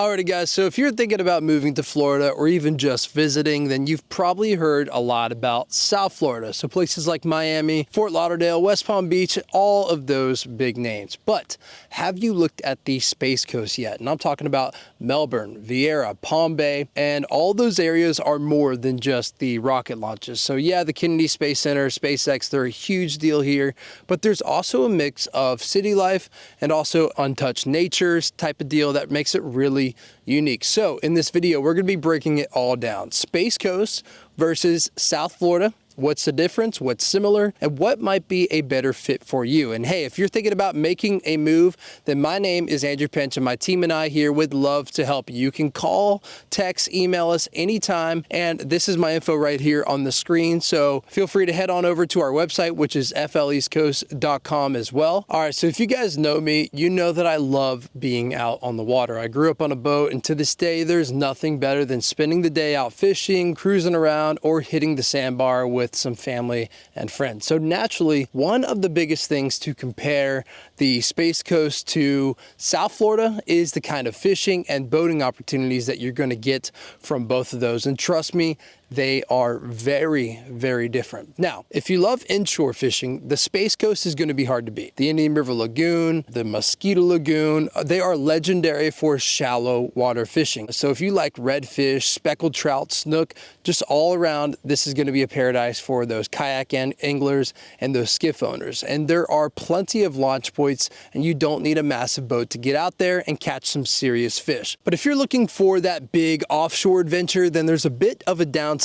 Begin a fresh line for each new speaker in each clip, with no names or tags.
Alrighty guys, so if you're thinking about moving to Florida or even just visiting, then you've probably heard a lot about South Florida. So places like Miami, Fort Lauderdale, West Palm Beach, all of those big names. But have you looked at the Space Coast yet? And I'm talking about Melbourne, Viera, Palm Bay, and all those areas are more than just the rocket launches. So yeah, the Kennedy Space Center, SpaceX, they're a huge deal here, but there's also a mix of city life and also untouched natures type of deal that makes it really unique. So in this video, we're going to be breaking it all down. Space Coast versus South Florida. What's the difference? What's similar? And what might be a better fit for you? And hey, if you're thinking about making a move, then my name is Andrew Pinch and my team and I here would love to help you. You can call, text, email us anytime. And this is my info right here on the screen. So feel free to head on over to our website, which is fleastcoast.com as well. All right, so if you guys know me, you know that I love being out on the water. I grew up on a boat, and to this day, there's nothing better than spending the day out fishing, cruising around, or hitting the sandbar with some family and friends. So naturally, one of the biggest things to compare the Space Coast to South Florida is the kind of fishing and boating opportunities that you're going to get from both of those. And trust me, they are very, very different. Now, if you love inshore fishing, the Space Coast is going to be hard to beat. The Indian River Lagoon, the Mosquito Lagoon, they are legendary for shallow water fishing. So if you like redfish, speckled trout, snook, just all around, this is going to be a paradise for those kayak anglers and those skiff owners. And there are plenty of launch points, and you don't need a massive boat to get out there and catch some serious fish. But if you're looking for that big offshore adventure, then there's a bit of a downside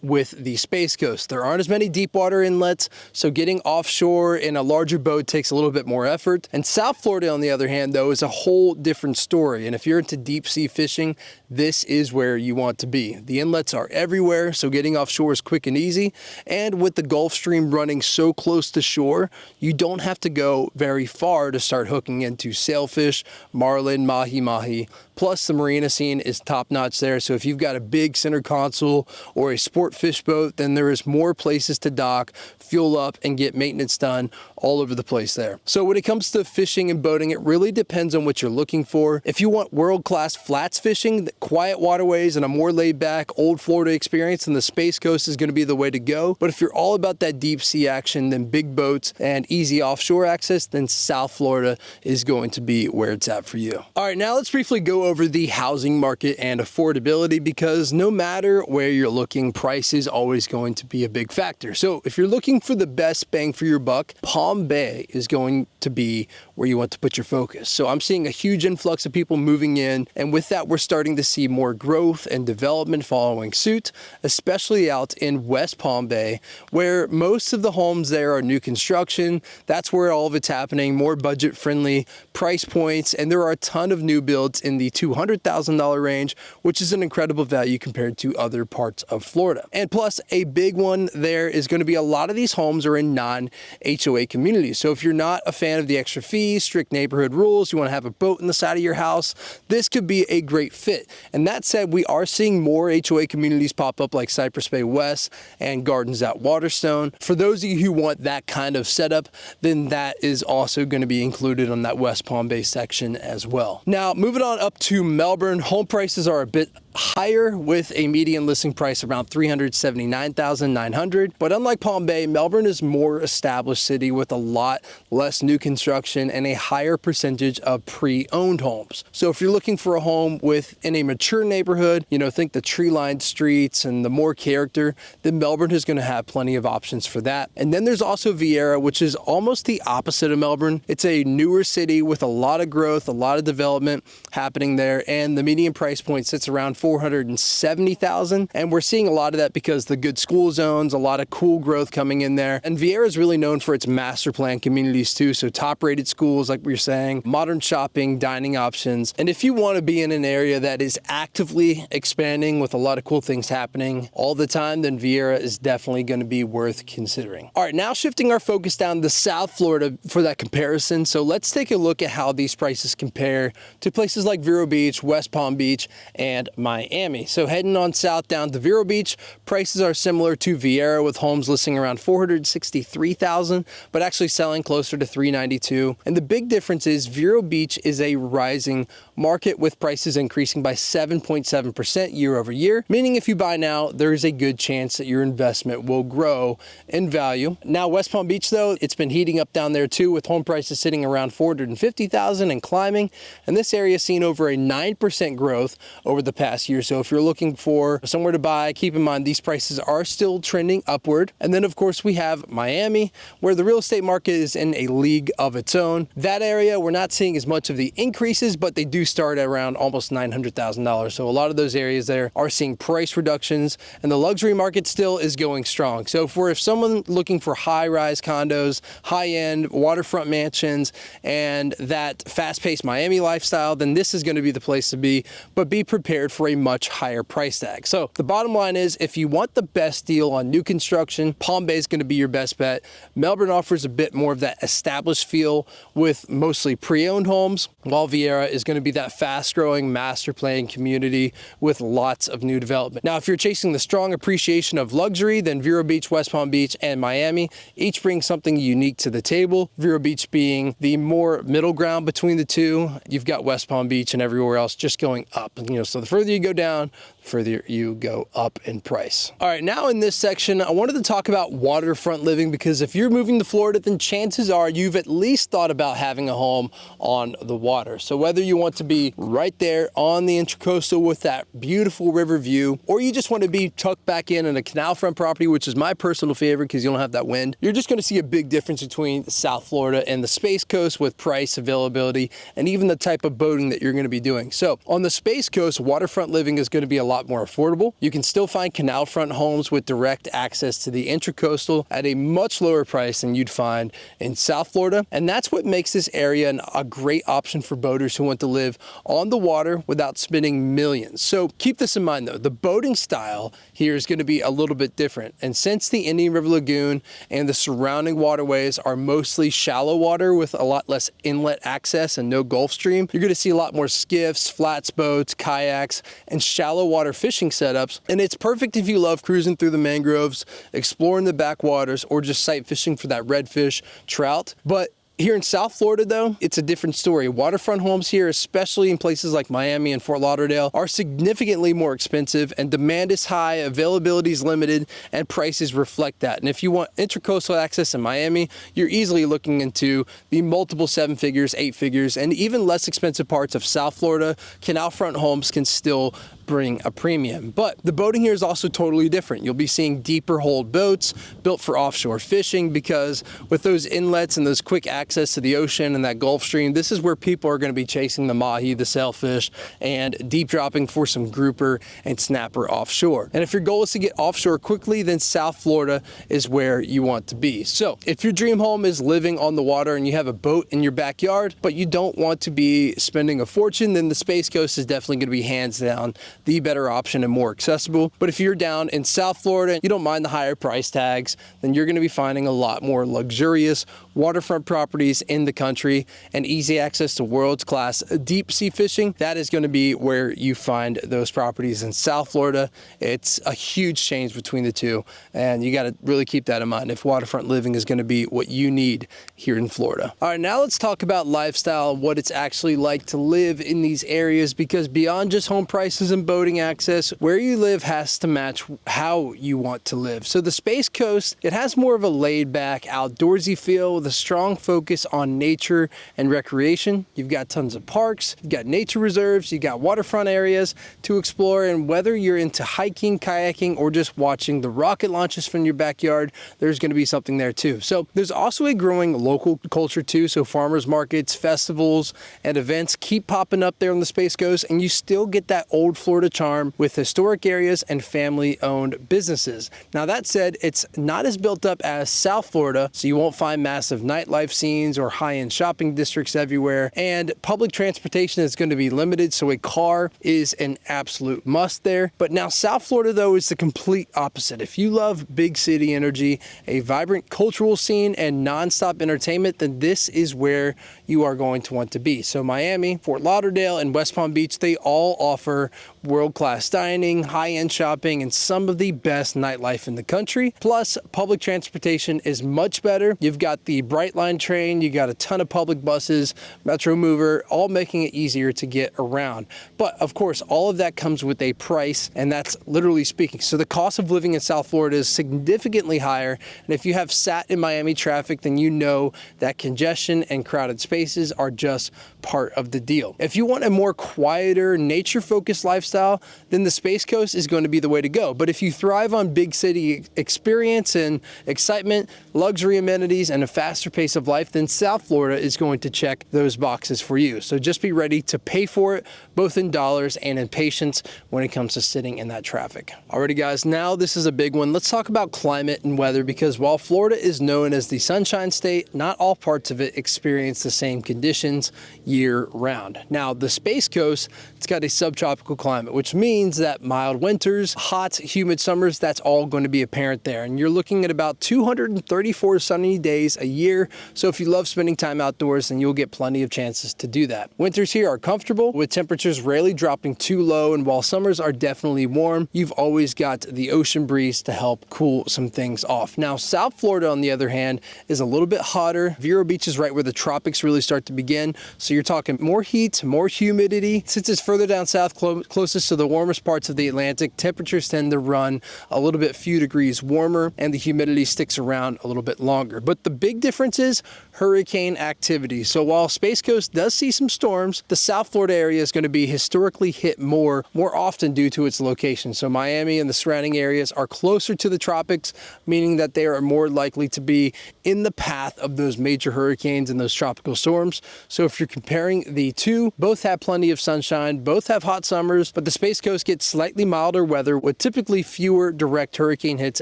with the Space Coast. There aren't as many deep water inlets, so getting offshore in a larger boat takes a little bit more effort. And South Florida, on the other hand, though, is a whole different story. And if you're into deep sea fishing, this is where you want to be. The inlets are everywhere, so getting offshore is quick and easy. And with the Gulf Stream running so close to shore, you don't have to go very far to start hooking into sailfish, marlin, mahi-mahi. Plus, the marina scene is top-notch there, so if you've got a big center console or a sport fish boat, then there is more places to dock, fuel up, and get maintenance done all over the place there. So when it comes to fishing and boating, it really depends on what you're looking for. If you want world-class flats fishing, quiet waterways, and a more laid-back old Florida experience, then the Space Coast is going to be the way to go. But if you're all about that deep sea action, then big boats and easy offshore access, then South Florida is going to be where it's at for you. All right, now let's briefly go over the housing market and affordability, because no matter where you're looking, price is always going to be a big factor. So if you're looking for the best bang for your buck, Palm Bay is going to be where you want to put your focus. So I'm seeing a huge influx of people moving in, and with that, we're starting to see more growth and development following suit, especially out in West Palm Bay, where most of the homes there are new construction. That's where all of it's happening, more budget-friendly price points, and there are a ton of new builds in the $200,000 range, which is an incredible value compared to other parts of Florida. And plus, a big one there is going to be a lot of these homes are in non-HOA communities. So if you're not a fan of the extra fees, strict neighborhood rules, you want to have a boat in the side of your house, this could be a great fit. And that said, we are seeing more HOA communities pop up like Cypress Bay West and Gardens at Waterstone. For those of you who want that kind of setup, then that is also going to be included on that West Palm Bay section as well. Now, moving on up to Melbourne, home prices are a bit higher with a median listing price around $379,900. But unlike Palm Bay, Melbourne is more established city with a lot less new construction and a higher percentage of pre-owned homes. So if you're looking for a home within a mature neighborhood, you know, think the tree-lined streets and the more character, then Melbourne is going to have plenty of options for that. And then there's also Viera, which is almost the opposite of Melbourne. It's a newer city with a lot of growth, a lot of development happening there, and the median price point sits around $470,000, and we're seeing a lot of that because the good school zones, a lot of cool growth coming in there. And Viera is really known for its master plan communities too, so top rated schools like we were saying, modern shopping, dining options. And if you want to be in an area that is actively expanding with a lot of cool things happening all the time, then Viera is definitely going to be worth considering. All right, now shifting our focus down to South Florida for that comparison. So let's take a look at how these prices compare to places like Vero Beach, West Palm Beach, and Miami. So heading on south down to Vero Beach, prices are similar to Viera, with homes listing around $463,000, but actually selling closer to $392,000. And the big difference is Vero Beach is a rising market with prices increasing by 7.7% year over year, meaning if you buy now, there is a good chance that your investment will grow in value. Now, West Palm Beach, though, it's been heating up down there too, with home prices sitting around $450,000 and climbing. And this area has seen over a 9% growth over the past year. So if you're looking for somewhere to buy, keep in mind these prices are still trending upward. And then, of course, we have Miami, where the real estate market is in a league of its own. That area, we're not seeing as much of the increases, but they do start at around almost $900,000. So a lot of those areas there are seeing price reductions, and the luxury market still is going strong. So if someone looking for high-rise condos, high-end waterfront mansions, and that fast-paced Miami lifestyle, then this is going to be the place to be, but be prepared for a much higher price tag. So the bottom line is, if you want the best deal on new construction, Palm Bay is going to be your best bet. Melbourne offers a bit more of that established feel with mostly pre-owned homes, while Viera is going to be that fast-growing master plan community with lots of new development. Now, if you're chasing the strong appreciation of luxury, then Vero Beach, West Palm Beach, and Miami each bring something unique to the table. Vero Beach being the more middle ground between the two. You've got West Palm Beach and everywhere else just going up. So the further you go down, the further you go up in price. All right, now in this section, I wanted to talk about waterfront living, because if you're moving to Florida, then chances are you've at least thought about having a home on the water. So whether you want to be right there on the Intracoastal with that beautiful river view, or you just want to be tucked back in a canal front property, which is my personal favorite because you don't have that wind, you're just going to see a big difference between South Florida and the Space Coast with price, availability, and even the type of boating that you're going to be doing. So on the Space Coast, waterfront living is going to be a lot more affordable. You can still find canal front homes with direct access to the Intracoastal at a much lower price than you'd find in South Florida. And that's what makes this area a great option for boaters who want to live on the water without spending millions. So keep this in mind though, the boating style here is going to be a little bit different. And since the Indian River Lagoon and the surrounding waterways are mostly shallow water with a lot less inlet access and no Gulf Stream, you're going to see a lot more skiffs, flats boats, kayaks, and shallow water fishing setups. And it's perfect if you love cruising through the mangroves, exploring the backwaters, or just sight fishing for that redfish, trout. But here in South Florida, though, it's a different story. Waterfront homes here, especially in places like Miami and Fort Lauderdale, are significantly more expensive, and demand is high, availability is limited, and prices reflect that. And if you want intracoastal access in Miami, you're easily looking into the multiple 7 figures, 8 figures, and even less expensive parts of South Florida. Canal front homes can still bring a premium. But the boating here is also totally different. You'll be seeing deeper holed boats built for offshore fishing, because with those inlets and those quick access to the ocean and that Gulf Stream, this is where people are going to be chasing the mahi, the sailfish, and deep dropping for some grouper and snapper offshore. And if your goal is to get offshore quickly, then South Florida is where you want to be. So if your dream home is living on the water and you have a boat in your backyard, but you don't want to be spending a fortune, then the Space Coast is definitely going to be hands down the better option and more accessible. But if you're down in South Florida, you don't mind the higher price tags, then you're going to be finding a lot more luxurious waterfront properties in the country and easy access to world-class deep sea fishing. That is going to be where you find those properties in South Florida. It's a huge change between the two, and you got to really keep that in mind if waterfront living is going to be what you need here in Florida. All right, now let's talk about lifestyle and what it's actually like to live in these areas, because beyond just home prices and boating access, where you live has to match how you want to live. So the Space Coast, it has more of a laid-back, outdoorsy feel with a strong focus on nature and recreation. You've got tons of parks, you've got nature reserves, you've got waterfront areas to explore, and whether you're into hiking, kayaking, or just watching the rocket launches from your backyard, there's going to be something there too. So there's also a growing local culture too, so farmers markets, festivals, and events keep popping up there on the Space Coast, and you still get that old Florida charm with historic areas and family-owned businesses. Now that said, it's not as built up as South Florida, so you won't find massive nightlife scenes or high-end shopping districts everywhere, and public transportation is going to be limited, so a car is an absolute must there. But now South Florida, though, is the complete opposite. If you love big city energy, a vibrant cultural scene, and non-stop entertainment, then this is where you are going to want to be. So Miami, Fort Lauderdale, and West Palm Beach, they all offer world-class dining, high-end shopping, and some of the best nightlife in the country. Plus, public transportation is much better. You've got the Brightline train, you got a ton of public buses, Metro Mover, all making it easier to get around. But of course, all of that comes with a price, and that's literally speaking. So the cost of living in South Florida is significantly higher. And if you have sat in Miami traffic, then you know that congestion and crowded spaces are just part of the deal. If you want a more quieter, nature-focused lifestyle, then the Space Coast is going to be the way to go. But if you thrive on big city experience and excitement, luxury amenities, and a faster pace of life, then South Florida is going to check those boxes for you. So just be ready to pay for it, both in dollars and in patience when it comes to sitting in that traffic. Alrighty guys, now this is a big one. Let's talk about climate and weather, because while Florida is known as the Sunshine State, not all parts of it experience the same conditions year round. Now, the Space Coast, it's got a subtropical climate, which means that mild winters, hot, humid summers, that's all going to be apparent there. And you're looking at about 234 sunny days a year. So if you love spending time outdoors, then you'll get plenty of chances to do that. Winters here are comfortable, with temperatures rarely dropping too low. And while summers are definitely warm, you've always got the ocean breeze to help cool some things off. Now, South Florida, on the other hand, is a little bit hotter. Vero Beach is right where the tropics really start to begin. So you're talking more heat, more humidity. Since it's further down south, closest to the warmest parts of the Atlantic, temperatures tend to run a little bit few degrees warmer, and the humidity sticks around a little bit longer. But the big difference is hurricane activity. So while Space Coast does see some storms, the South Florida area is going to be historically hit more often due to its location. So Miami and the surrounding areas are closer to the tropics, meaning that they are more likely to be in the path of those major hurricanes and those tropical storms. So if you're comparing the two, both have plenty of sunshine, both have hot summers, but the Space Coast gets slightly milder weather with typically fewer direct hurricane hits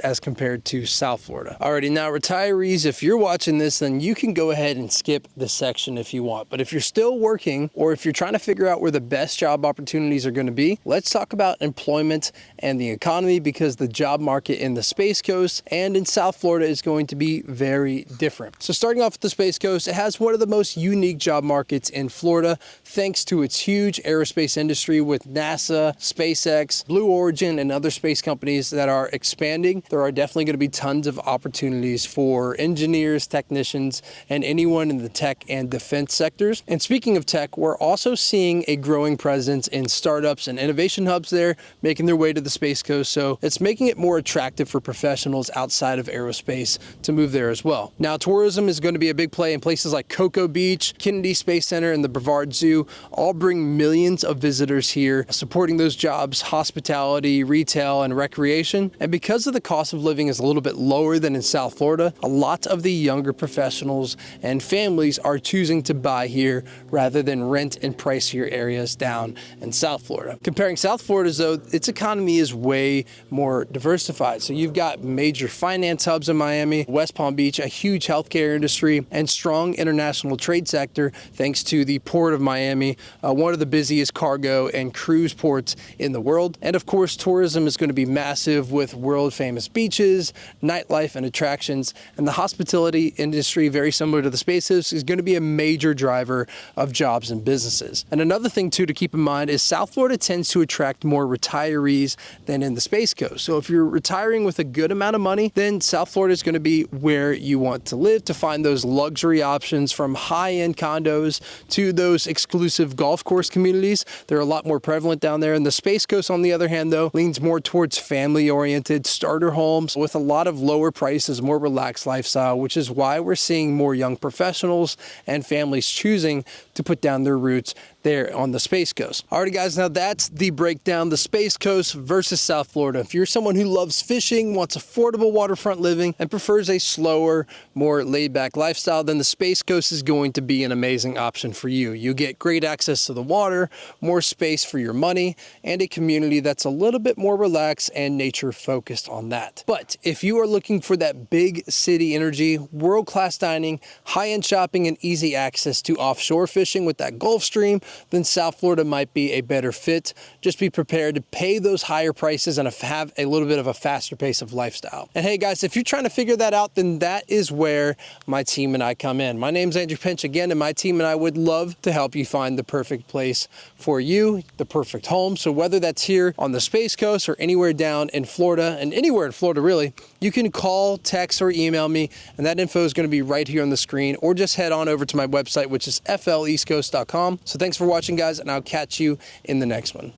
as compared to South Florida. Alrighty, now retirees, if you're watching this, then you can go ahead and skip this section if you want. But if you're still working, or if you're trying to figure out where the best job opportunities are going to be, let's talk about employment and the economy, because the job market in the Space Coast and in South Florida is going to be very different. So starting off with the Space Coast, it has one of the most unique job markets in Florida, thanks to its huge aerospace industry with NASA, SpaceX, Blue Origin, and other space companies that are expanding. There are definitely going to be tons of opportunities for engineers, technicians, and anyone in the tech and defense sectors. And speaking of tech, we're also seeing a growing presence in startups and innovation hubs there, making their way to the Space Coast. So it's making it more attractive for professionals outside of aerospace to move there as well. Now, tourism is going to be a big play in places like Cocoa Beach, Kennedy Space Center, and the Brevard Zoo. All bring millions of visitors here, supporting those jobs, hospitality, retail, and recreation. And because of the cost of living is a little bit lower than in South Florida, a lot of the younger professionals and families are choosing to buy here rather than rent in pricier areas down in South Florida. Comparing South Florida, though, its economy is way more diversified. So you've got major finance hubs in Miami, West Palm Beach, a huge healthcare industry, and strong international trade sector thanks to the Port of Miami, one of the busiest cargo and cruise ports in the world. And of course, tourism is going to be massive with world famous beaches, nightlife, and attractions. And the hospitality industry, very similar to the Space Coast, is going to be a major driver of jobs and businesses. And another thing too to keep in mind is South Florida tends to attract more retirees than in the Space Coast. So if you're retiring with a good amount of money, then South Florida is going to be where you want to live to find those luxury options, from high-end condos to those exclusive golf course communities. They're a lot more prevalent down there. And the Space Coast, on the other hand, though, leans more towards family-oriented starter homes with a lot of lower prices, more relaxed lifestyle, which is why we're seeing more young professionals and families choosing to put down their roots there on the Space Coast. Alrighty guys, now that's the breakdown, the Space Coast versus South Florida. If you're someone who loves fishing, wants affordable waterfront living, and prefers a slower, more laid-back lifestyle, then the Space Coast is going to be an amazing option for you. You get great access to the water, more space for your money, and a community that's a little bit more relaxed and nature focused on that. But if you are looking for that big city energy, world-class dining, high-end shopping, and easy access to offshore fishing with that Gulf Stream, then South Florida might be a better fit. Just be prepared to pay those higher prices and have a little bit of a faster pace of lifestyle. And hey guys, if you're trying to figure that out, then that is where my team and I come in. My name's Andrew Pinch again, and my team and I would love to help you find the perfect place for you, the perfect home. So whether that's here on the Space Coast or anywhere down in Florida, and anywhere in Florida really, you can call, text, or email me, and that info is going to be right here on the screen, or just head on over to my website, which is fleastcoast.com. So thanks for watching, guys, and I'll catch you in the next one.